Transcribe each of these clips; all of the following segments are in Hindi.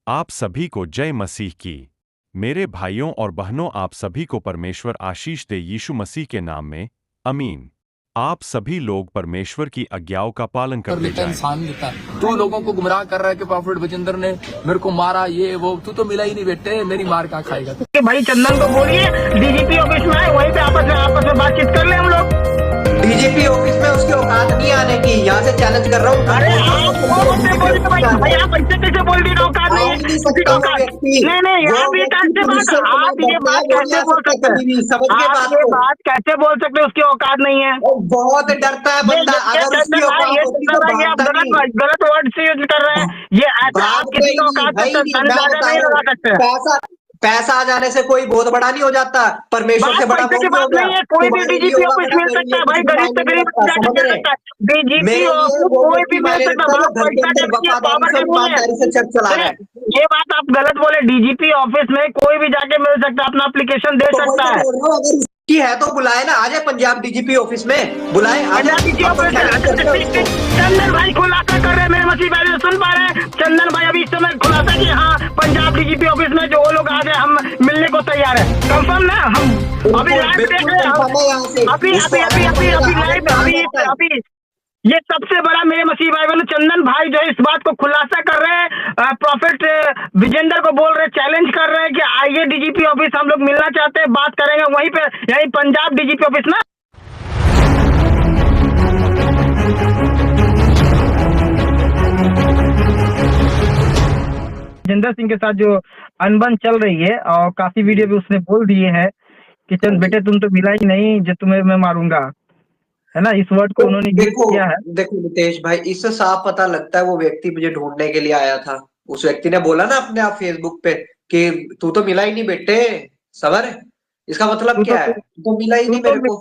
आप सभी को जय मसीह की। मेरे भाइयों और बहनों, आप सभी को परमेश्वर आशीष दे यीशु मसीह के नाम में। अमीन। आप सभी लोग परमेश्वर की आज्ञाओं का पालन करते जाएं। इंसान मिलता है। तू लोगों को गुमराह कर रहा है कि प्रॉफिट बजिंदर ने मेरे को मारा, ये वो। तू तो मिला ही नहीं बेटे, मेरी मार क्या खाएगा। कि भाई चंदन को बोलिए डीजीपी ऑफिस में आए, वहीं पे आपस में बातचीत कर ले हम लोग। डीजीपी ऑफिस में उसकी औकात नहीं आने की, यहाँ से चैलेंज कर रहा हूँ। अरे आप वो मुझसे बोलिए भाई आप ऐसे कैसे बोल रही औकात नहीं है किसी का औकात नहीं आप ये कैसे बात आप ये बात कैसे बोल सकते हैं आप ये बात कैसे बोल सकते उसकी औकात नहीं है। बहुत डरता है बंदा, अगर उसकी औकात होती तो आप भागता नहीं। गलत वर्ड से यूज कर रहे हैं। ये ऐसा आप किसी का औकात भाई नहीं, मैं अंदाजा बता नहीं रहा लगा सकते। हूँ, पैसा आ जाने से कोई बहुत बड़ा नहीं हो जाता। परमेश्वर से बड़ा पैसे की कौन हो बात गया? नहीं है, कोई भी तुम्हारे लिए डीजीपी होगा ऑफिस बड़ा, मिल मेरे सकता लिए है कुछ भाई, भी गरीब मायने से नहीं गरीब रखता, जाके समझ मिल रहे? सकता है डीजीपी मेरे लिए ऑफिस वो कोई व्यक्ति भी मिल मायने सकता रखता है। है जो घर के अंदर वफादारी से और ईमानदारी से चर्च चला रहा है। ये बात आप गलत बोले, डीजीपी ऑफिस में कोई भी जाके मिल सकता है, अपना एप्लीकेशन दे तो वही सकता तो है। बोल रहा हूँ, अगर उसकी है तो बुलाए ना, आ जाए पंजाब डीजीपी ऑफिस में, बुलाए, आ पंजाब जाए, डीजीपी अपन ऑफिस चैलेंज करते हैं उसको। चंदन भाई खुलासा कर रहे हैं, मेरे मसीह भाई सुन पा रहे हैं। चंदन भाई अभी इस समय खुलासा कि हाँ पंजाब डीजीपी ऑफिस में जो वो लोग आ गए, हम मिलने को तैयार है। कंफर्म ना? हम अभी लाइव देख रहे हैं, अभी लाइव अभी ये सबसे बड़ा मेरे मसीह भाई बहनों चंदन भाई जो है इस बात को खुलासा कर रहे हैं। प्रॉफिट विजेंदर को बोल रहे, चैलेंज कर रहे हैं कि आइए डीजीपी ऑफिस, हम लोग मिलना चाहते हैं, बात करेंगे वहीं पे, यही पंजाब डीजीपी ऑफिस ना। जिंदर सिंह के साथ जो अनबन चल रही है और काफी वीडियो भी उसने बोल दिए हैं कि चल बेटे तुम तो मिला ही नहीं, जो तुम्हें मैं मारूंगा, है ना, इस वर्ड को उन्होंने यूज किया है। देखो नितेश भाई, इससे साफ पता लगता है वो व्यक्ति मुझे ढूंढने के लिए आया था। उस व्यक्ति ने बोला ना अपने आप फेसबुक पे कि तू तो मिला ही नहीं बेटे, सबर। इसका मतलब क्या है? तू तो मिला ही नहीं मेरे को।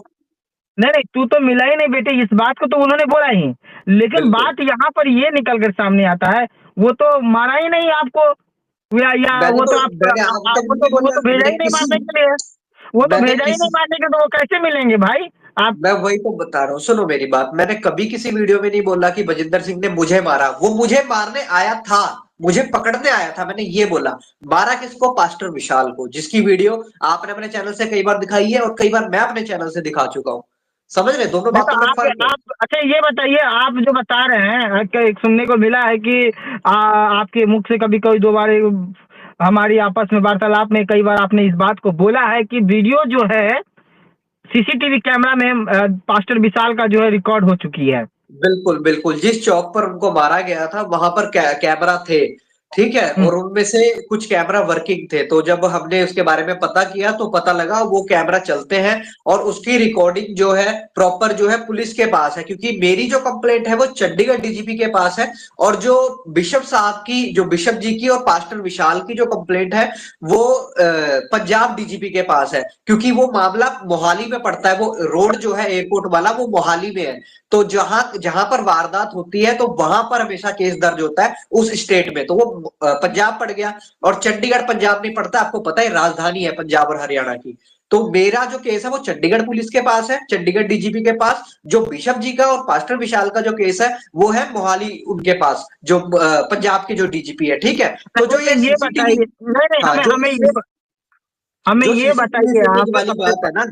नहीं तू तो मिला ही नहीं बेटे, इस बात को तो उन्होंने बोला ही, लेकिन बात यहाँ पर ये निकल कर सामने आता है वो तो मारा ही नहीं आपको, या वो तो आपको तो भेजा ही नहीं मारने के लिए, वो तो भेजा ही नहीं मारने के, तो वो कैसे मिलेंगे भाई आप? मैं वही तो बता रहा हूँ, सुनो मेरी बात। मैंने कभी किसी वीडियो में नहीं बोला कि बजिंदर सिंह ने मुझे मारा। वो मुझे मारने आया था, मुझे पकड़ने आया था, मैंने ये बोला। मारा किसको? पास्टर विशाल को, जिसकी वीडियो आपने अपने चैनल से कई बार दिखाई है और कई बार मैं अपने चैनल से दिखा चुका हूँ। समझ रहे? दोनों बातों में फर्क है। अच्छा ये बताइए, आप जो बता रहे हैं सुनने को मिला है कि आपके मुख से कभी कोई दो बार हमारी आपस में वार्तालाप में कई बार आपने इस बात को बोला है कि वीडियो जो है सीसीटीवी कैमरा में पास्टर विशाल का जो है रिकॉर्ड हो चुकी है। बिल्कुल बिल्कुल, जिस चौक पर उनको मारा गया था वहां पर कैमरा थे, ठीक है, और उनमें से कुछ कैमरा वर्किंग थे। तो जब हमने उसके बारे में पता किया तो पता लगा वो कैमरा चलते हैं और उसकी रिकॉर्डिंग जो है प्रॉपर जो है पुलिस के पास है, क्योंकि मेरी जो कंप्लेंट है वो चंडीगढ़ डीजीपी के पास है, और जो बिशप साहब की, जो बिशप जी की और पास्टर विशाल की जो कंप्लेंट है वो पंजाब डीजीपी के पास है, क्योंकि वो मामला मोहाली में पड़ता है। वो रोड जो है एयरपोर्ट वाला वो मोहाली में है। तो जहां जहां पर वारदात होती है तो वहां पर हमेशा केस दर्ज होता है उस स्टेट में। तो वो पंजाब पड़ गया, और चंडीगढ़ पंजाब नहीं पड़ता, आपको पता है, राजधानी है पंजाब और हरियाणा की। तो मेरा जो केस है वो चंडीगढ़ पुलिस के पास है, चंडीगढ़ डीजीपी के पास। जो बिशप जी का और पास्टर विशाल का जो केस है वो है मोहाली उनके पास, जो पंजाब के जो डीजीपी है, ठीक है। तो जो ये बताइए, हमें ये बताइए आप वाली बात है ना,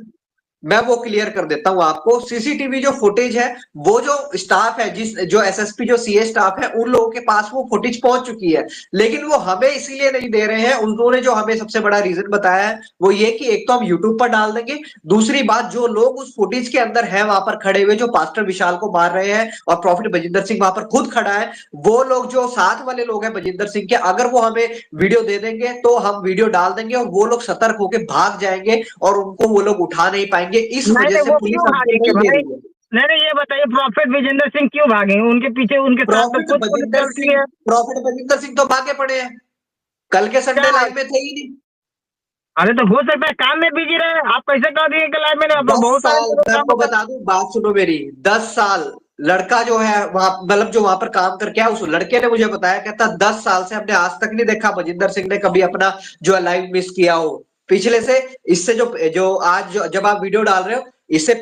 मैं वो क्लियर कर देता हूं आपको। सीसीटीवी जो फुटेज है वो जो स्टाफ है, जो एसएसपी जो सीए स्टाफ है, उन लोगों के पास वो फुटेज पहुंच चुकी है, लेकिन वो हमें इसीलिए नहीं दे रहे हैं। उन्होंने जो हमें सबसे बड़ा रीजन बताया है वो ये कि एक तो हम यूट्यूब पर डाल देंगे, दूसरी बात जो लोग उस फुटेज के अंदर है वहां पर खड़े हुए, जो पास्टर विशाल को मार रहे हैं और प्रॉफिट बजिंदर सिंह वहां पर खुद खड़ा है, वो लोग जो साथ वाले लोग हैं बजिंदर सिंह के, अगर वो हमें वीडियो दे देंगे तो हम वीडियो डाल देंगे और वो लोग सतर्क होकर भाग जाएंगे और उनको वो लोग उठा नहीं पाएंगे। इस वजह से पुलिस हमको नहीं दे रही है। नहीं ये बताइए प्रॉफिट विजेंद्र सिंह क्यों भागे? उनके पीछे उनके साथ तो खुद चलती है। प्रॉफिट बजिंदर सिंह तो भागे पड़े हैं, कल के संडे लाइव में थे ही नहीं। अरे तो हो सकता है काम में बिजी रहे, आप कैसे कह दिए कि लाइव में नहीं? बहुत साल, मैं आपको बता दूं, बात सुनो मेरी, 10 साल लड़का जो है वहां, मतलब जो वहां पर काम करके आया, उस लड़के ने मुझे बताया, कहता 10 साल से हमने आज तक नहीं देखा बजिंदर सिंह ने कभी अपना जो लाइव मिस किया हो। पिछले से, इससे जो आज जब आप वीडियो डाल रहे हो, इससे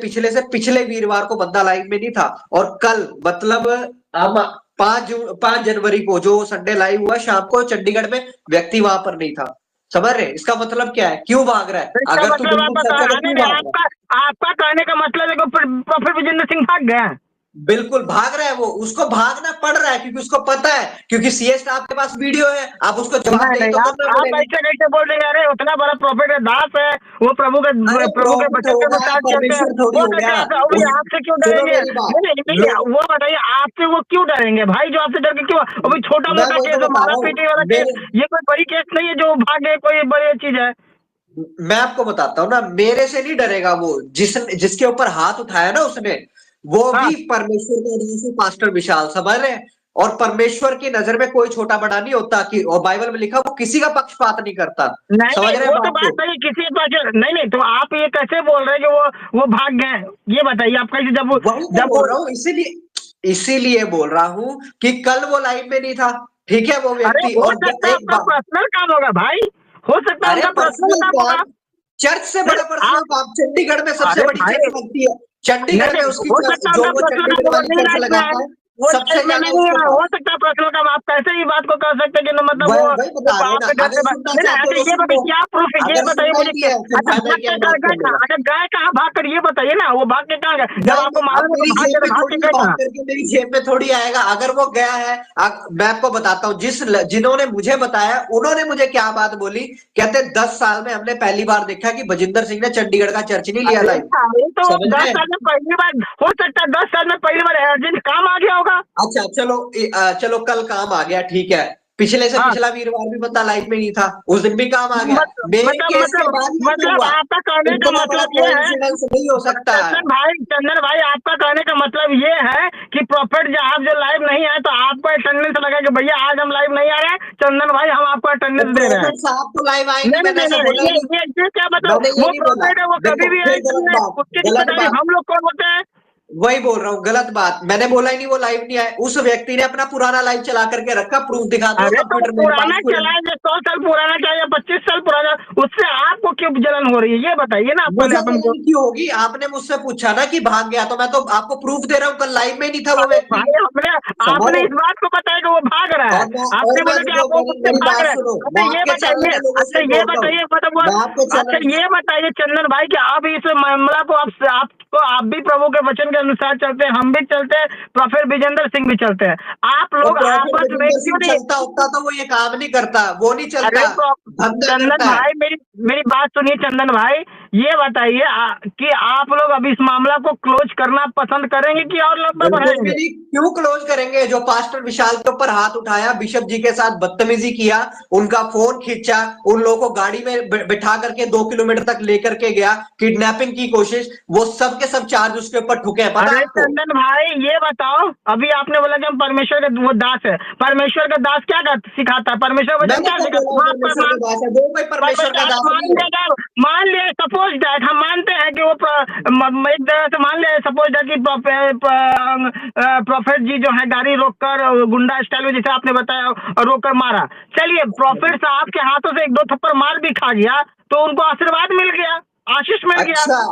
पिछले वीरवार को बंदा लाइव में नहीं था, और कल मतलब हम 5 जनवरी को जो संडे लाइव हुआ शाम को चंडीगढ़ में, व्यक्ति वहां पर नहीं था। समझ रहे? इसका मतलब क्या है? क्यों भाग रहा है? इसका अगर तू मतलब बिल्कुल आपका सच है तो कहने क्यों भाग रहा है? आपका कहने का मतलब है कि प्रोफेसर विजेंद्र सिंह भाग गया। बिल्कुल भाग रहा है वो, उसको भागना पड़ रहा है क्योंकि उसको पता है, क्योंकि सीएस आपके पास वीडियो है, आप उसको जवाब नहीं नहीं नहीं, तो करना आप पड़ेगा। ऐसे कैसे बोल रहे हैं? अरे उतना बड़ा प्रॉफिट है, दास है वो, प्रभु के अरे प्रॉफिट वचन के होगा, अनुसार चलते हैं। परमेश्वर थोड़ी वो हो कैसे गया। ऐसा हो गया? आपसे क्यों सुनो डरेंगे? मेरी बात, नहीं नहीं नहीं, लोग, वो बताइए आपसे वो क्यों डरेंगे भाई? जो आपसे डर के क्यों? अभी छोटा मैं मोटा वही तो केस है, बता मारा रहा हूँ। पीटी वाला केस, मेरे ये कोई बड़ी केस नहीं है जो भागे, कोई बड़ी चीज है। मैं आपको बताता हूँ ना, मेरे से नहीं डरेगा वो, जिसके ऊपर हाथ उठाया ना उसने, वो हाँ भी परमेश्वर के वजह से, पास्टर विशाल, समझ रहे हैं? और परमेश्वर की नजर में कोई छोटा बड़ा नहीं होता, कि और बाइबल में लिखा वो किसी का पक्षपात नहीं करता। नहीं समझ नहीं, रहे हैं वो तो बात बात को? नहीं, किसी पास नहीं नहीं, तो आप ये कैसे बोल रहे हैं कि वो भाग गए? ये बताइए आप कैसे, जब वही तो जब वो, बोल रहा हूँ, इसीलिए बोल रहा हूँ कि कल वो लाइव में नहीं था, ठीक है वो अरे व्यक्ति। हो और सकता है एक आपका बात, पर्सनल काम होगा भाई, हो सकता है अरे उनका पर्सनल पर्सनल काम होगा। काम, चर्च से बड़ा नहीं पर्सनल आप, काम, चंडीगढ़ में सबसे अरे बड़ी भाई, चर्च लगती है, नहीं चंडीगढ़ में नहीं, उसकी हो चर्च, सकता है जो उनका वो पर्सनल चंडीगढ़ काम, वो वाली नहीं चर्च लाइफ में लगाता आए, है, वो सबसे लाइफ में ज्यादा नहीं उसको है, हो सकता है पर्सनल काम। आप कैसे ही बात को कर सकते हैं कि मतलब वो वही बता रहे हैं ना। आपके डर अगर से सुनना नहीं नहीं, चाहते हो अच्छा तो ये सुन बताइए लो, क्या प्रूफ है, ये अगर बताइए सुनना मुझे ही नहीं क्या? है फिर अच्छा फायदा भाग क्या के बात गए करने कहाँ? का? अच्छा गए कहाँ भाग कर, ये बताइए ना, वो भाग के कहाँ गए? जब नहीं, आपको अब मालूम है मेरी तो जेब में भाग थोड़ी के है, गए बात कहाँ? करके मेरी जेब में थोड़ी आएगा। अगर वो गया है, मैं आपको बताता हूँ, जिन्होंने मुझे बताया उन्होंने मुझे क्या बात बोली, कहते 10 साल में हमने पहली बार देखा कि बजिंदर सिंह ने चंडीगढ़ का चर्च नहीं लिया अरे लाइव। भाई तो समझ रहे 10 हैं? साल में पहली बार, हो सकता है 10 साल में पहली बार अर्जेंट काम आ गया होगा। अच्छा चलो, चलो कल काम आ गया, ठीक है। पिछले से हाँ पिछला वीरवार भी बता लाइव में नहीं था, उस दिन भी काम आ गया। मेरे केस के बाद लाइव में हुआ। आपका कहने का इतना बड़ा मतलब ये है, कोइंसिडेंस नहीं हो सकता है। चंदन भाई आपका कहने का मतलब ये है कि प्रॉफिट जब जो लाइव नहीं आए तो आपको अटेंडेंस लगा कि भैया आज हम लाइव नहीं आ रहे हैं, चंदन भाई हम आपको तो अटेंडेंस दे रहे हैं। प्रॉफिट साहब तो लाइव आएंगे, नहीं मैंने नहीं ऐसा नहीं बोला ही नहीं, नहीं। ये क्या मतलब? मैंने ये वो नहीं बोला। प्रॉफिट है, वो कभी देखो भी फिर आए, गलत बात, उसके लिए गलत बताइए बात, हम लोग कौन होते हैं? वही बोल रहा हूँ, गलत बात। मैंने बोला ही नहीं वो लाइव नहीं आए। उस व्यक्ति ने अपना पुराना लाइव चला करके रखा, प्रूफ दिखा दो अरे तो कंप्यूटर मेरे पुराना पास पूरे। चला है, जो 100 साल पुराना चाहिए, 25 साल पुराना, उससे आपको क्यों जलन हो रही है? ये बताइए ना आप पहले मुझे अपन को। जलन क्यों होगी? आपने मुझसे पूछा ना कि भाग गया, तो मैं तो आपको प्रूफ दे रहा हूँ, कल लाइव में नहीं था वो अरे व्यक्ति। भाई हमने, समझ आपने रहे? इस बात को बताया कि वो भाग रहा है, और आपने मैं बोला कि देखो, आप वो मेरी मुझसे मेरी भाग बात रहे सुनो, हैं। मैं अच्छा ये आपके चैनल बताइए, के लोगों अच्छा से ये बोलता हूँ, बताइए मतलब वो, मैं आपके अच्छा चैनल, ये बताइए चंदन भाई कि आप इस मामला को आप भी प्रभु के वचन के अनुसार चलते हैं, हम भी चलते हैं, प्रोफेसर विजेंद्र सिंह भी चलते हैं, आप और लोग प्रॉफिट आपस में विजेंद्र क्यों सिंह नहीं? चलता होता तो वो ये काम नहीं करता, वो नहीं अरे चलता, तो धंधा चंदन करता है। भाई, मेरी मेरी बात सुनिए चंदन भाई, ये बताइए कि आप लोग अभी इस मामला को क्लोज करना पसंद करेंगे कि और लंबा बिल्कुल भी बढ़ाएंगे? नहीं, क्यों क्लोज करेंगे? जो पास्टर विशाल के ऊपर हाथ उठाया, बिशप जी के साथ बदतमीजी किया, उनका फोन खींचा, उन लोगों को गाड़ी में बिठा करके 2 किलोमीटर तक लेकर के गया, किडनैपिंग की कोशिश, वो सब के सब चार्ज उसके ऊपर ठुके हैं, पता अरे आपको? चंदन भाई ये बताओ, अभी आपने बोला कि हम परमेश्वर का वो दास है, परमेश्वर का दास क्या सिखाता है? परमेश्वर वचन मैंने क्या कब बोला सिखाता है? परमेश्वर का दास है? वो कोई परमेश्वर का दास मान नहीं है। लिया, मान लिया सपोज दैट, हम मानते हैं कि वो एक तरह से मान लिया सपोज दैट कि प्रॉफिट जी जो है गाड़ी रोककर गुंडा स्टाइल में जैसे आपने बताया रोककर मारा, चलिए प्रॉफिट साहब के हाथों से 1-2 थप्पड़ मार भी खा गया तो उनको आशीर्वाद मिल गया, आशीष मिल गया। अच्छा,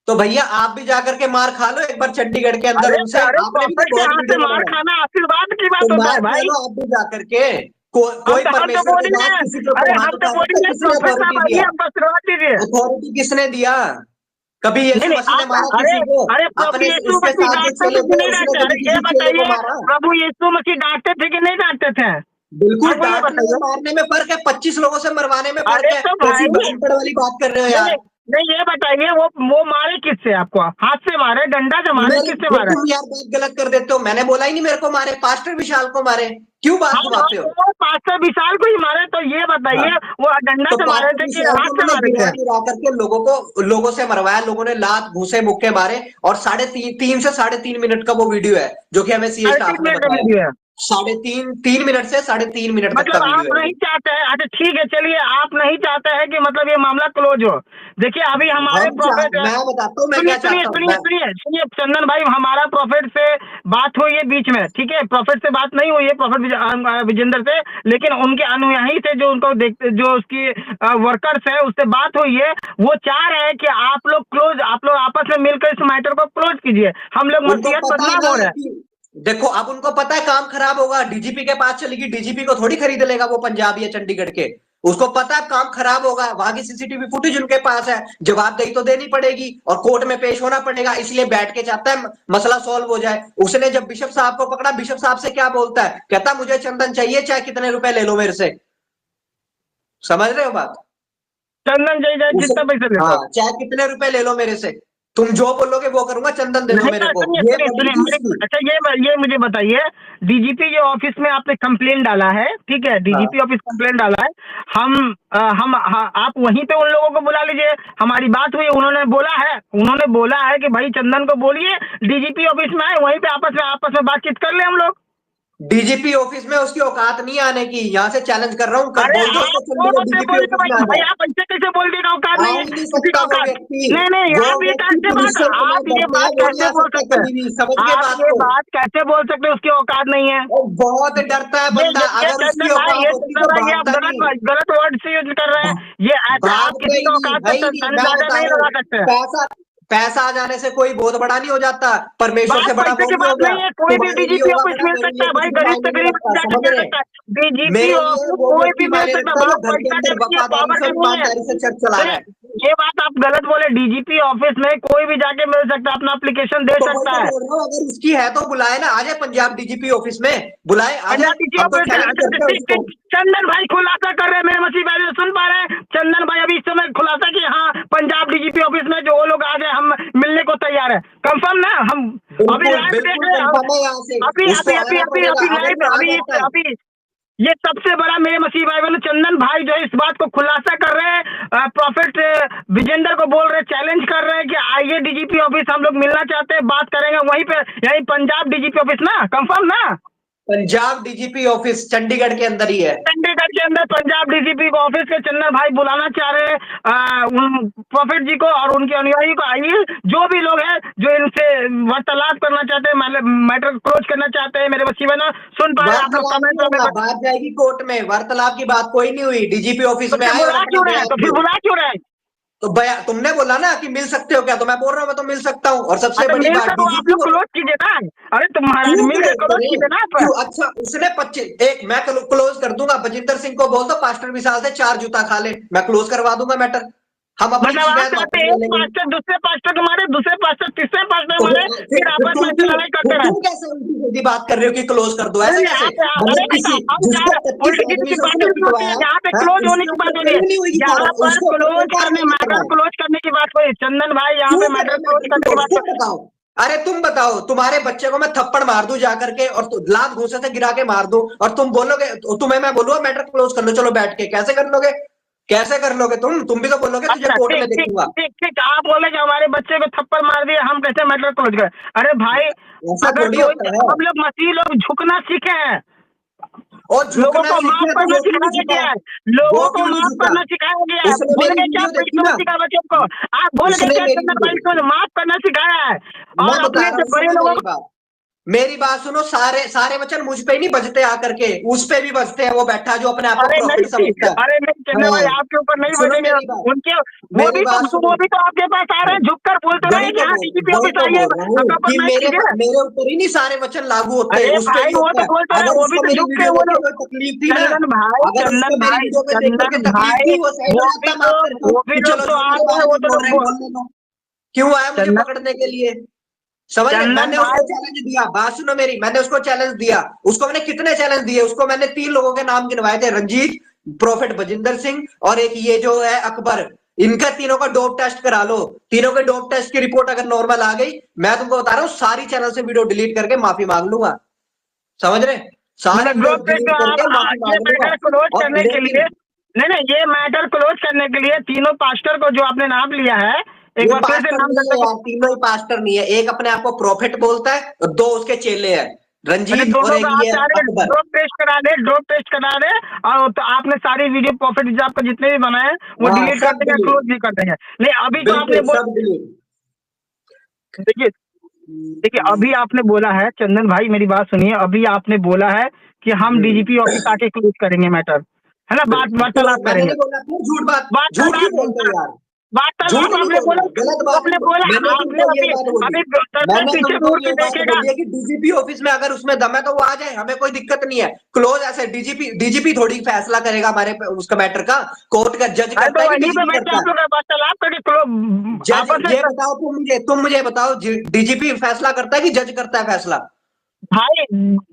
तो भैया आप भी जाकर के मार खा लो एक बार चंडीगढ़ के अंदर अरे उनसे, अरे आपने भी तो प्रॉफिट के बहुत हाथ से वीडियो मार बनाया। खाना आशीर्वाद की तो बात होता मार है खा भाई। लो आप भी जाकर के। कोई हम तो परमेश्वर बोल के ही दास रहे हैं, किसी के अरे ऊपर हाथ हम तो उठा बोल ही सकता है? रहे हैं, किसने प्रॉफिट अथॉरिटी साहब आइए दिया? हमको आशीर्वाद दीजिए। अथॉरिटी किसने दिया? कभी यीशु नहीं मसीह ने आप, मारा अरे किसी को? अरे प्रभु अपने यीशु उसके मसीह साथ जो डांटते चेले थे कि थे नहीं उसने डांटते? कभी अरे ये किसी चेले को बताइए, मारा? प्रभु यीशु मसीह डांटते थे कि नहीं डांटते थे? बिल्कुल, हमको ये डांटने और बताइए। मारने में फर्क है, 25 लोगों से मरवाने में फर्क अरे है। तो कैसी भाई भानगड़ वाली बात कर रहे हो नहीं यार? नहीं नहीं, ये बताइए वो मारे किससे? आपको हाथ से मारे, डंडा से मारे, मेरी किससे फिर मारे? तुम यार बात गलत कर देते हो। मैंने बोला ही नहीं मेरे को मारे, पास्टर विशाल को मारे। क्यों बात हाँ घुमाते हो? वो पास्टर विशाल को ही मारे, तो ये हाँ, बताइए वो डंडा तो से मारे पास्टर थे कि विशाल को हाथ से उन्होंने मारे गिरा थे? गिरा करके लोगों से मरवाया। लोगों ने लात घूसे मुक्के मारे, और 3.5 से 3.5 मिनट का वो वीडियो है जो कि हमें सीए अरे स्टाफ 3 ने मिनट का बताया। वीडियो है? 3.5 से 3.5 मिनट तक का मतलब आप वीडियो है नहीं वो। चाहते हैं, अच्छा ठीक है चलिए, आप नहीं चाहते हैं कि मतलब ये मामला क्लोज हो। देखिए अभी हमारे प्रॉफिट, मैं बताता हूँ मैं सुनिए क्या सुनिए चाहता हूँ। सुनिए सुनिए सुनिए चंदन भाई, हमारा प्रॉफिट से बात हुई है बीच में, ठीक है? प्रॉफिट से बात नहीं हुई है, प्रॉफिट विजेंद्र से, लेकिन उनके अनुयायी से जो उनको देखते, जो उसकी वर्कर्स है उससे बात हुई है। वो चाह रहे हैं कि आप लोग आपस में मिलकर इस मैटर को क्लोज कीजिए, हम लोग उनको मसीहत पता है बदनाम ना हो रहे हैं। कि देखो अब उनको पता है काम खराब होगा, डीजीपी के पास चलेगी, डीजीपी को थोड़ी खरीद लेगा वो पंजाब या चंडीगढ़ के, उसको पता है काम खराब होगा, वहां की सीसीटीवी फुटेज उनके पास है, जवाबदेही तो देनी पड़ेगी और कोर्ट में पेश होना पड़ेगा, इसलिए बैठ के चाहता है मसला सॉल्व हो जाए। उसने जब बिशप साहब को पकड़ा, बिशप साहब से क्या बोलता है, कहता मुझे चंदन चाहिए चाहे कितने रुपए ले लो मेरे से। समझ रहे हो बात? चंदन चाहिए कितना पैसे ले लो। हाँ, चाहे कितने रुपए ले लो मेरे से, तुम जो बोलोगे वो करूंगा, चंदन दे दो नहीं मेरे को। सुनिए ये सुनिए बंदी सुनिए थी। अच्छा ये मुझे बताइए, डीजीपी के ऑफिस में आपने कंप्लेन डाला है, ठीक है, डीजीपी ऑफिस कंप्लेन डाला है, आप वहीं पे उन लोगों को बुला लीजिए, हमारी बात हुई, उन्होंने बोला है कि भाई चंदन को बोलिए डीजीपी ऑफिस में आए, वहीं पे आपस में बातचीत कर ले हम लोग। डीजीपी ऑफिस में उसकी औकात नहीं आने की, यहाँ से चैलेंज कर रहा हूँ, कर अरे बोल दो उसको आप कौन चंडीगढ़ होते डीजीपी बोलिए ऑफिस में आ भाई, जाए। आप ऐसे कैसे बोल देगा औकात आ नहीं ही है नहीं किसी सकता का वो औकात। व्यक्ति, नहीं वो आप ये व्यक्ति कैसे पुलिस बात, से इतना आप ये डरता है, बात वो नहीं कैसे आ बोल सकता सकते कभी भी, समझ हैं, गए आप बात ये को? बात कैसे बोल सकते हैं उसकी औकात नहीं है। वो बहुत डरता है बंदा, अगर उसकी औकात होती तो ये आप भागता नहीं। गलत वर्ड से यूज कर रहे हैं, ये ऐसे आप भागते किसी ही का नहीं, औकात है पे ही नहीं, मैं अंदाजा बता नहीं रहा लगा हूँ। सकते। पैसा पैसा आ जाने से कोई बहुत बड़ा नहीं हो जाता, परमेश्वर बात से बड़ा पैसे वो की नहीं हो बात गया, नहीं है, कोई भी तुम्हारे लिए डीजीपी होगा ऑफिस बड़ा, मिल मेरे सकता लिए है कुछ भाई, भी गरीब मायने से नहीं गरीब रखता, जाके समझ मिल रहे? सकता है, डीजीपी मेरे लिए ऑफिस वो कोई भी व्यक्ति मिल मायने सकता रखता है, है जो बात घर के पैसा अंदर करती है, वफादारी पावर से की और नहीं है। ईमानदारी से चर्च चला रहा है। ये बात आप गलत बोले, डीजीपी ऑफिस में कोई भी जाके मिल सकता है, अपना एप्लीकेशन दे तो वही सकता तो है। बोल रहा हूँ, अगर उसकी है तो बुलाए ना, आ जाए पंजाब डीजीपी ऑफिस में, बुलाए, आ जाए, पंजाब डीजीपी हम तो ऑफिस चैलेंज अच्छा करते हैं ठीक उसको। ठीक, चंदन भाई खुलासा कर रहे हैं, मेरे मसीह भाई सुन पा रहे हैं, चंदन भाई अभी इस समय खुलासा कि हाँ पंजाब डीजीपी ऑफिस में जो वो लोग आ गए, हम मिलने को तैयार है, कंफर्म ना? हम अभी बिल्कुल लाइव देख बिल्कुल रहे हैं, कंफर्म है, यहाँ से अभी उसको अभी अभी आना अभी पड़ेगा, अभी अगर लाइव वो आ अभी जाता है। अभी ये सबसे बड़ा मेरे मसीह भाई बहनों, चंदन भाई जो है इस बात को खुलासा कर रहे हैं, प्रॉफिट विजेंदर को बोल रहे, चैलेंज कर रहे हैं कि आइए डीजीपी ऑफिस, हम लोग मिलना चाहते हैं, बात करेंगे वहीं पे, यही पंजाब डीजीपी ऑफिस ना, कंफर्म ना? पंजाब डीजीपी ऑफिस चंडीगढ़ के अंदर ही है। चंडीगढ़ के अंदर पंजाब डीजीपी को ऑफिस के चंदन भाई बुलाना चाह रहे हैं उन प्रॉफिट जी को और उनके अनुयायी को, आइए जो भी लोग हैं जो इनसे वार्तालाप करना चाहते हैं, मैटर क्लोज करना चाहते हैं, मेरे बच्ची बहनों सुन पा रहे हैं आप लोग वार्तालाप नहीं कमेंट होगा, में। बात जाएगी कोर्ट में, वार्तालाप की बात कोई नहीं हुई, डीजीपी ऑफिस तो में फिर आए और बुला अपना क्यों रहे हैं, तो बयान फिर दे। बुला क्यों रहे हैं? तो तुमने बोला ना कि मिल सकते हो क्या, तो मैं बोल रहा हूँ मैं तो मिल सकता हूँ, और सबसे अरे बड़ी मिल बात कर वो आप डीजीपी लोग क्लोज कीजिए ना, अरे तुम महाराज क्यों मिल कर क्लोज क्लोज कीजिए करें, ना आप। क्यों? अच्छा उसने 25 एक मैं क्लोज कर दूंगा, बजिंदर सिंह को बोल दो पास्टर विशाल से 4 जूता खा ले, मैं क्लोज करवा दूंगा मैटर, हम अपनी मतलब आप शिकायत चाहते वापस हैं ले एक लेंगे। पास्टर दूसरे पास्टर को मारे, दूसरे पास्टर तीसरे पास्टर को तो मारे, फिर आपस में ऐसे लड़ाई करते रहे। तुम कैसे उल्टी सीधी बात कर रहे हो कि क्लोज कर दो, ऐसे अरे कैसे? अरे मतलब नहीं तो किसी हम जिसको चाह 25 उल्टी आदमी सीधी से बातें उसने नहीं होती पिटवाया है, है, जहाँ पे हाँ, क्लोज होने उसके की बात ऊपर हो रही है, क्यों नहीं हुई यहाँ पर उसके ऊपर क्लोज कोई करने, कार्रवाई नहीं कर मैटर रहा है? क्लोज करने की बात हो रही है, चंदन भाई यहाँ क्यों पे करें मैटर क्लोज मैटर करने की क्लोज? बात हो तुम रही है। बताओ, अरे तुम बताओ, तुम्हारे बच्चे को मैं थप्पड़ मार दूं जाकर के और लात घूंसे से गिरा के मार दूं और तुम बोलोगे, तुम्हें मैं बोलूंगा मैटर क्लोज कर लो, चलो बैठ के, कैसे कर लोगे? कैसे कर लोगे? तुम भी तो बोलोगे तुझे अच्छा कोर्ट ठीक में ठीक देखूंगा। ठीक ठीक, आप बोले कि हमारे बच्चे को थप्पड़ मार दिए, हम कैसे मैटर क्लोज करें? अरे भाई ऐसा अगर थोड़ी कोई, होता है, हम लोग मसीह लोग झुकना सीखे हैं, और लोगों झुकना को सीखे माफ तो करना वो क्यों नहीं सिखाया झुका? गया है, लोगों वो को क्यों नहीं माफ झुका? करना सिखाया गया है, उसने भूल मेरी गए क्या वीडियो देखी ना, बच्ची का बच्चों को? आप भूल गए उसने क्या मेरी चंदन वीडियो भाई को देखी। माफ करना सिखाया है, मैं और बता अपने रहा से हूँ, बड़े सुनो लोगों को। मेरी बात सुनो, सारे सारे वचन मुझ पे ही नहीं बजते आकर के, उस पे भी बजते हैं, वो बैठा जो अपने आप को अरे प्रॉफिट नहीं, समझता है। अरे नहीं चंदन भाई हाँ, आपके ऊपर नहीं सुनो बजेंगे मेरी बात, उनके, मेरी बात सुनो। वो भी तो आपके पास आ रहे हैं, झुक कर बोलते रहे कि हाँ डीजीपी ऑफिस आइए, वही तो बोल रहा हूँ कि कंप्रोमाइज कीजिए। मेरे ऊपर ही नहीं सारे वचन लागू होते, अरे उस पे भाई भी वो होता तो है। बोलते रहे, अगर वो भी उसको तो मेरी झुक के वीडियो वो देख के लोग, कोई तकलीफ थी ना, अगर उसको चंदन मेरी भाई, वीडियो में देख करके चंदन तकलीफ भाई थी, वो साइड वो में भी आता तो, माफ करके वो भी कि लोग चलो तो जो आ मेरे गए, बारे वो में तो बोल रहे हैं लोग, बोलने दो। क्यों आया मुझे चंदन पकड़ने के लिए? समझ रहे? चंदन मैंने उसको भाई चैलेंज दिया, बात सुनो मेरी, मैंने उसको चैलेंज दिया, उसको मैंने कितने चैलेंज दिए, उसको मैंने 3 लोगों के नाम गिनवाए थे, रंजीत, प्रॉफिट बजिंदर सिंह और एक ये जो है अकबर, इनका तीनों का डोप टेस्ट करा लो, तीनों के डोप टेस्ट की रिपोर्ट अगर नॉर्मल आ गई, मैं तुमको बता रहा हूँ सारी चैनल से वीडियो डिलीट करके माफी मांग लूंगा। समझ रहे? सारी मतलब वीडियो ड्रॉप टेस्ट डिलीट करके माफी ये मांग लूंगा। मैटर क्लोज और करने के लिए, लेकिन नहीं नहीं, ये मैटर क्लोज करने के लिए तीनों पास्टर को जो आपने नाम लिया है, एक ये बार फिर से पास्टर नाम नहीं है दर्शक। यार, तीनों ही पास्टर नहीं है, एक अपने आप को प्रॉफिट बोलता है और 2 उसके चेले हैं, अच्छा रंजीत और दोनों एक का आप ये चाह रहे अकबर। ड्रॉप टेस्ट करा दे, और तो आपने सारी वीडियो प्रॉफिट जो आपका जितने भी बनाए हैं वो हाँ, डिलीट कर सब देंगे, डिलीट, क्लोज भी कर देंगे। नहीं अभी तो आपने बिल्कुल सब डिलीट। देखिए देखिए अभी आपने बोला है, चंदन भाई मेरी बात सुनिए, अभी आपने बोला है कि हम डीजीपी ऑफिस आके क्लोज करेंगे मैटर, है ना, बात तो वार्तालाप मैंने करेंगे, नहीं बोला, क्यों झूठ वार्तालाप क्यों बोलते हो यार? वार्तालाप आपने बोला, गलत बात आपने बोला, मैंने आपने तुमको ये अभी बात बोली, अभी दर्शक मैंने पीछे तुमको मुड़ ये के बात देखेगा। बोली है कि डीजीपी ऑफिस में अगर उसमें दम है तो वो आ जाए, हमें कोई दिक्कत नहीं है। क्लोज ऐसे डीजीपी थोड़ी फैसला करेगा हमारे उसका मैटर का, कोर्ट का जज अरे करता तो है कि वहीं पे डीजीपी बैठ के करता आप है। लोग वार्तालाप करके जज आपस ये में। बताओ, तुम मुझे बताओ, डीजीपी फैसला करता है कि जज करता है फैसला? भाई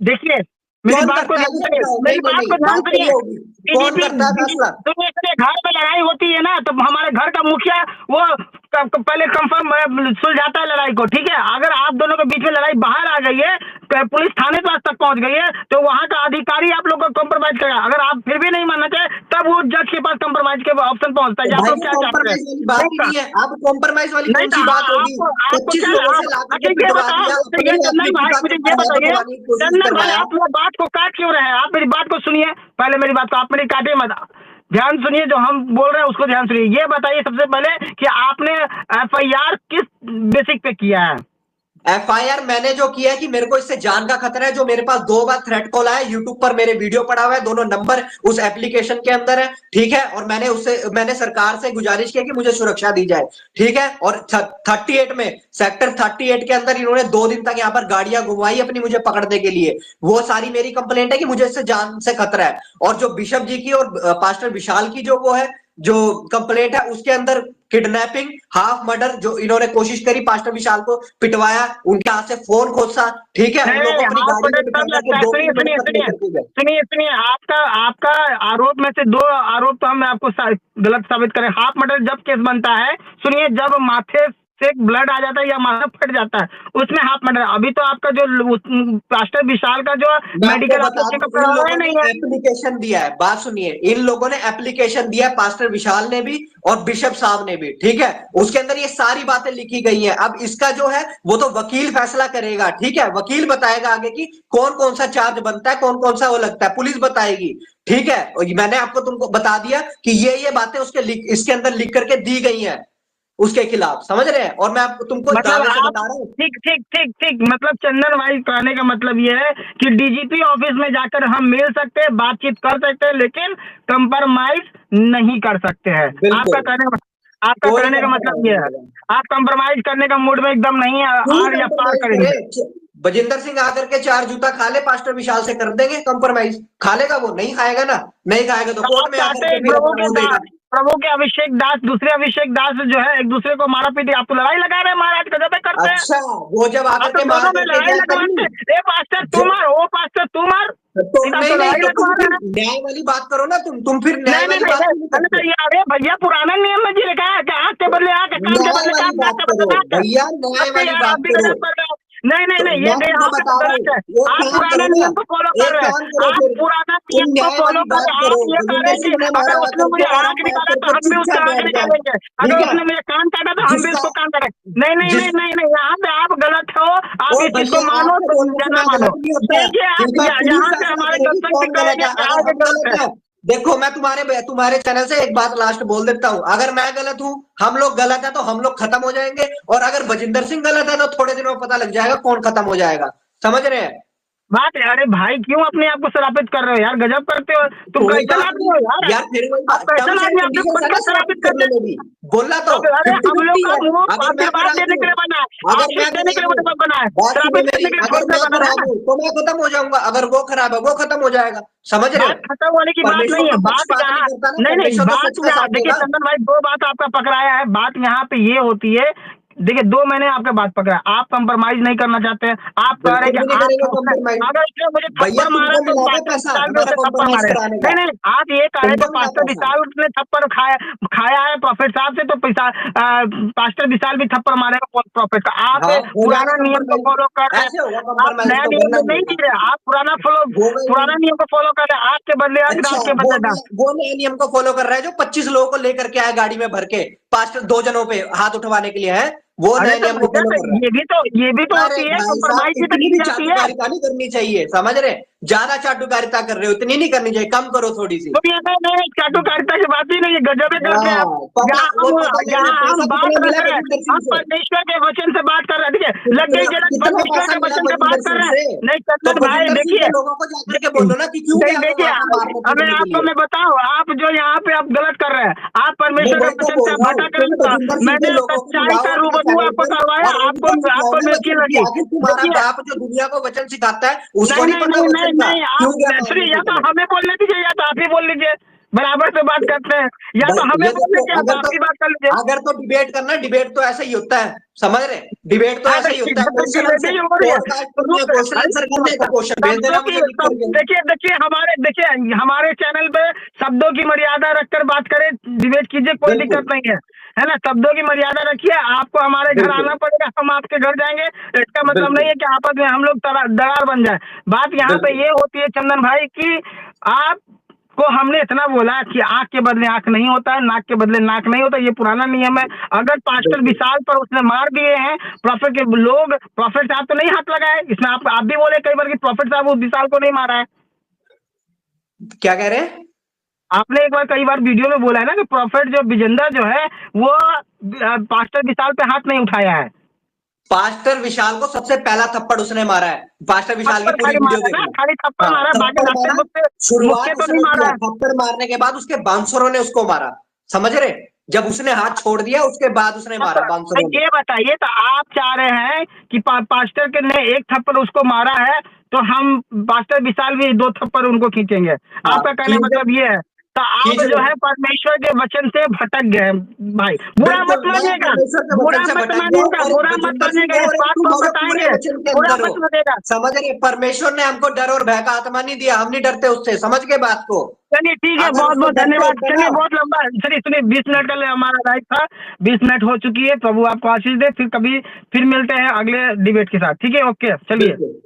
देखिए, मेरी कौन बात को करता है ध्यान ये सुनिए, बताओ? नहीं मेरी नहीं बात नहीं, को ध्यान बात तो सुनिए। ये होगी, कौन डीजीपी करता है फैसला? सुनिए सुनिए, घर में लड़ाई होती है ना, तो हमारे घर का मुखिया वो पहले कंफर्म सुलझाता है लड़ाई को, ठीक है। अगर आप दोनों के बीच में लड़ाई बाहर आ गई है, तो पुलिस थाने पास तक पहुंच गई है, तो वहां का अधिकारी आप लोग को कॉम्प्रोमाइज करेगा। अगर आप फिर भी नहीं मानना चाहे, तब वो जज के पास कॉम्प्रोमाइज के ऑप्शन पहुंचता है तो कि आप भाई लोग ये क्या चाहते हैं। कॉम्प्रोमाइज वाली बात ही नहीं है, अब कॉम्प्रोमाइज वाली नहीं कौन तो सी बात होगी? आपको 25 क्या लोगों से आप लाके अच्छा ये पिटवा बताओ, दिया, तो ये अपनी चंदन भाई एथलीट मुझे का ये बताइए, हटवाने की कोशिश चंदन भाई करवाया। आप लोग बात को काट क्यों रहे हैं? आप मेरी बात को सुनिए, पहले मेरी बात को आप मेरी काटे मत, ध्यान सुनिए, जो हम बोल रहे हैं उसको ध्यान सुनिए। ये बताइए सबसे पहले कि आपने एफआईआर किस बेसिक पे किया है? एफआईआर मैंने जो किया है कि मेरे को इससे जान का खतरा है, जो मेरे पास 2 बार थ्रेट कॉल आया, यूट्यूब पर मेरे वीडियो पड़ा हुआ है, दोनों नंबर उस एप्लीकेशन के अंदर है, ठीक है। और मैंने सरकार से गुजारिश की कि मुझे सुरक्षा दी जाए, ठीक है। और 38 में, सेक्टर 38 के अंदर इन्होंने 2 दिन तक यहाँ पर गाड़ियां घुमाई अपनी मुझे पकड़ने के लिए। वो सारी मेरी कंप्लेंट है कि मुझे इससे जान से खतरा है। और जो बिशप जी की और पास्टर विशाल की जो वो है, जो कंप्लेंट है, उसके अंदर किडनैपिंग, हाफ मर्डर, जो इन्होंने कोशिश करी पास्टर विशाल को पिटवाया, उनके हाथ से फोन खोसा, ठीक है, उन नहीं लोगों को अपनी हाफ गाड़ी में मर्डर बिठा तब करके लगता है। 2 सुनिए किलोमीटर सुनिए तक सुनिए लेकर के गए। सुनिए सुनिए, आपका आपका आरोप में से 2 आरोप तो हम आपको गलत साबित करें। हाफ मर्डर जब केस बनता है, सुनिए, जब माथे से ब्लड आ जाता है या माथा फट जाता है, उसमें हाफ मर्डर। अभी तो आपका जो पास्टर विशाल का जो मैं आपको मेडिकल बता चेकअप दूं, इन करवाया लोगों ने नहीं है। एप्लीकेशन दिया है, बात सुनिए, इन लोगों ने एप्लीकेशन दिया है, पास्टर विशाल ने भी और बिशप साहब ने भी, ठीक है। उसके अंदर ये सारी बातें लिखी गई हैं। अब इसका जो है वो तो वकील फैसला करेगा, ठीक है। वकील बताएगा आगे कि कौन कौन सा चार्ज बनता है, कौन कौन सा वो लगता है, पुलिस बताएगी, ठीक है। और मैंने आपको तुमको बता दिया कि ये बातें इसके अंदर लिख करके दी गई हैं उसके खिलाफ, समझ रहे हैं। और मैं आपको तुमको मतलब दावे से आप बता रहा हूँ। ठीक ठीक ठीक ठीक, मतलब चंदन भाई कहने का मतलब ये है कि डीजीपी ऑफिस में जाकर हम मिल सकते हैं, बातचीत कर सकते हैं, लेकिन कंप्रोमाइज नहीं कर सकते हैं। आपका बिल्कुल, कोई कहने का मतलब ये है, कंप्रोमाइज नहीं। आप कंप्रोमाइज करने का मूड में एकदम नहीं है, क्यों आर या पार कंप्रोमाइज करेंगे। करे? बजिंदर सिंह आकर के 4 जूता खा ले, पास्टर विशाल से कर देंगे कंप्रोमाइज। खा लेगा वो? नहीं खाएगा ना, नहीं खाएगा तो तो आप कोर्ट में आकर चाहते हैं के फिर अपना वो देगा। प्रभु के अभिषेक दास दूसरे अभिषेक दास जो है एक दूसरे को मारा पीटी, आप तो लड़ाई लगा रहे हैं महाराज, गजब करते हैं। अच्छा, वो जब आप आकर तो के मार दोनों में करके लड़ाई गया लगवाते तभी। हैं, ए पास्टर तू मार, ओ पास्टर तू मार, तो आप नहीं तो नहीं, लड़ाई तो लगवा तुम रहे हैं। न्याय वाली बात करो ना, तुम फिर न्याय नहीं नहीं वाली नहीं बात क्यों नहीं मैंने करते? कहा अरे भैया पुराना नियम में जी लिखा है कि आग के बदले आग, काम के न्याय बदले वाली काम, बात के बदले करो नाक। भैया, न्याय अब तो वाली यार आप बात भी करो। गजब कर रहे हो। नहीं नहीं तो नहीं, मैं ये तुमको आप बता रहा गलत है। हूँ, एक आप काम पुराना करो ना, नियम को फॉलो कर एक रहे काम हैं, करो आप फिर, पुराना तुम नियम को न्याय फॉलो वाली कर बात रहे हैं। करो। आप ये कह रहे बजिंदर हैं सिंह ने कि मारा अगर है उसने मुझे करके और आंख हम बैठ निकाला तो करके हम भी उसका चुपचाप आंख बैठ जाए, निकालेंगे, ठीक अगर है। उसने मुझे कान काटा तो हम भी जिसका उसको कान काटेंगे। नहीं नहीं जिस नहीं नहीं नहीं, यहाँ पे आप गलत हो। आप ओ इस चीज को भैया, मानो आपके तो बोलने या से ना मैं मानो, गलत नहीं होता है, देखिए आप ठीक है। पुलिस यहाँ से फैसला हमारे करेगी दर्शक भी कौन गलत कहेंगे है। कि अगर आगे हम गलत गलत है। है, देखो मैं तुम्हारे चैनल से एक बात लास्ट बोल देता हूँ, अगर मैं गलत हूँ, हम लोग गलत है तो हम लोग खत्म हो जाएंगे, और अगर बजिंदर सिंह गलत है तो थोड़े दिनों में पता लग जाएगा कौन खत्म हो जाएगा, समझ रहे हैं। बात है, अरे भाई क्यों अपने आप को शराबित कर रहे हो यार, गजब करते हो तुम, कोई कैसन बात आदमी नहीं हो यार, यार, फिर वही आप बात, कैसन टर्म्स एंड आदमी, अपने कंडीशंस खुद है को ना शराबित शरारत करते करने हैं। में भी। बोला तो अब अरे हम लोग 50-50 का है। मुंह अगर मैं आशीर्वाद खराब देने हूँ, के लिए बना है, अगर मैं आशीष देने के खराब हूँ, लिए बना है, बात सुनो शराबित करने मेरी, के लिए अगर थोड़ी ना मैं बना खराब है। हूँ तो मैं खत्म हो जाऊंगा, अगर वो खराब है वो खत्म हो जाएगा, समझ रहे बात हैं। खत्म होने की बात परमेश्वर नहीं है, तो बात पक्षपात नहीं यहाँ, करता ना, नहीं नहीं, परमेश्वर तो बात सच का यहाँ साथ देखिए देगा। चंदन भाई, 2 बात आपका पकड़ाया है, बात यहाँ पे ये होती है, देखिए 2 मैंने आपका बात पकड़ा, आप कंप्रोमाइज नहीं करना चाहते हैं, आप कह रहे हैं बिल्कुल भी कि नहीं करेंगे आप कंप्रोमाइज। अगर उसने मुझे भैया थप्पड़ मारा तुमको तो मिला दे पास्टर पैसा विशाल भी हमारा उसे थप्पड़ कॉम्प्रोमाइज मारे। कराने का? नहीं नहीं, आप ये कह रहे हैं कि तुमको मिला पास्टर पैसा? विशाल ने थप्पड़ खाया है प्रॉफिट साहब से, तो पैसा पास्टर विशाल भी थप्पड़ मारेगा प्रॉफिट का। आप हाँ, हो पुराना जाएगा नियम को कंप्रोमाइज। फॉलो कर रहे ऐसे होगा हैं, आप कंप्रोमाइज, नया तो नियम वरना में नहीं नहीं होगा। जी रहे, आप होगा ही पुराना नहीं। नियम को फॉलो कर रहे हैं, आग के बदले आग, अच्छा, दांत के बदले दांत। वो नए नियम को फॉलो कर रहा है जो 25 लोगों को लेकर के आए गाड़ी में भर के, पास्टर 2 जनों पे हाथ उठवाने के लिए है, वो अरे नए तो नियम को भैया फॉलो तो कर रहा है। ये भी तो अरे होती है, भाई साहब, कंप्रोमाइज भी तो इतनी की भी जाती है। चाटुकारिता नहीं करनी चाहिए, समझ रहे हैं? ज्यादा चाटुकारिता कर रहे हो, इतनी नहीं करनी चाहिए, कम करो थोड़ी सी। तो ये नहीं, चाटुकारिता की बात ही नहीं है, गजब है करके हाँ, आप। पता- वो पता यहाँ लगा, हम पैसा बात कितना मिला रख रहे हैं, बजिंदर सिंह हम से? परमेश्वर के वचन से बात कर रहे हैं, ठीक है, लग गई जलन, कितना परमेश्वर पैसा के मिला वचन से बजिंदर बात कर सिंह रहे से? हैं। नहीं तो चंदन भाई बजिंदर सिंह देखिए, के लोगों को जाकर के बोलो ना कि क्यों गया वो देखिए वहाँ पे मारने हमें पीटने के आपको लिए। मैं बताऊं, आप जो यहाँ पे आप गलत कर रहे हैं, आप मैं परमेश्वर के वही तो वचन बोल से रहा हूँ, भटक तुम रहे बजिंदर हैं। सिंह के मैंने लोगों को सच्चाई बुलाओ का अपने रूबरू चैनल आपको पर करवाया, और आपको उनको सिखाओ आपको ना मिर्ची वचन की। लगी। आखिर तुम्हारा देखिए बाप जो दुनिया को वचन सिखाता है उसको नहीं नहीं नहीं पता नहीं नहीं वचन का, नहीं, क्यों गया आप मारने या तो पीटने? हमें बोलने दीजिए या तो आप ही बोल लीजिए, बराबर से बात करते हैं, या तो भाई हमें ये बोल देखो, लीजिए या तो आप ही बात कर लीजिए। अगर तो डिबेट करना, डिबेट तो ऐसा ही होता है, समझ रहे? डिबेट तो हाँ ऐसा ही तो होता है, क्वेश्चन आंसर, डिबेटिंग हो रही है। पॉडकास्ट करना है, क्वेश्चन आंसर करना है तो क्वेश्चन भेज शब्दों देना की मुझे लिख करके। देखिए देखिए हमारे चैनल पे शब्दों की मर्यादा रखकर बात करें, डिबेट कीजिए, कोई बिल्कुल दिक्कत नहीं है ना। शब्दों की मर्यादा रखिए, आपको हमारे घर बिल्कुल आना पड़ेगा, हम आपके घर जाएंगे, इसका मतलब नहीं बिल्कुल है कि आपस में हम लोग दरार बन जाए। बात यहाँ पे बिल्कुल ये होती है चंदन भाई की आप को हमने इतना बोला कि आंख के बदले आंख नहीं होता है, नाक के बदले नाक नहीं होता, ये पुराना नियम है। अगर पास्टर बिल्कुल। विशाल पर उसने मार दिए हैं, प्रॉफिट के लोग, प्रॉफिट साहब तो नहीं हाथ लगाए इसमें, आप भी बोले कई बार कि प्रॉफिट साहब उस विशाल को नहीं मारा है। क्या कह रहे हैं? आपने एक बार कई बार वीडियो में बोला है ना कि प्रॉफिट जो विजेंदर जो है वो पास्टर विशाल पे हाथ नहीं उठाया है। पास्टर विशाल को सबसे पहला थप्पड़ उसने मारा है। पास्टर विशाल की थप्पड़ पूरी खाली वीडियो मारा देख ना, लो। खाली थप्पड़ हाँ, मारा, बाकी थप्पड़ लगते मारा, मुक्के शुरुआत तो उसने नहीं मारा किया, है। थप्पड़ मारने के बाद उसके बांसुरों ने उसको मारा, समझ रहे? जब उसने हाथ छोड़ दिया उसके बाद उसने मारा बांसुरों ने। ये बताइए, तो आप चाह रहे हैं कि पास्टर के ने एक थप्पड़ उसको मारा है तो हम पास्टर विशाल भी 2 थप्पड़ उनको खींचेंगे, हाँ, आपका कहने खींच मतलब ये है। तो आप खींच जो लो। है परमेश्वर के वचन से भटक गए भाई, बुरा बिल्कुल, मत मैं मानिएगा, परमेश्वर के बुरा वचन से मत भटक गया हूँ मानिएगा, और बुरा मत बजिंदर सिंह मानिएगा, है इस और बात तुम को हो जो पूरे बताएंगे, वचन के बुरा अंदर मत हो, मानिएगा। समझ रहे? परमेश्वर ने हमको डर और भय का आत्मा नहीं दिया, हम नहीं डरते उससे, समझ के बात को। चलिए ठीक है, अगर बहुत उससे बहुत डरते धन्यवाद। होते चलिए ना, बहुत लंबा, चलिए सुनिए, 20 मिनट का हमारा लाइव था, 20 मिनट हो चुकी है, प्रभु आपको आशीष दे। फिर कभी फिर मिलते हैं अगले डिबेट के साथ, ठीक है, ओके चलिए। बिल्कुल।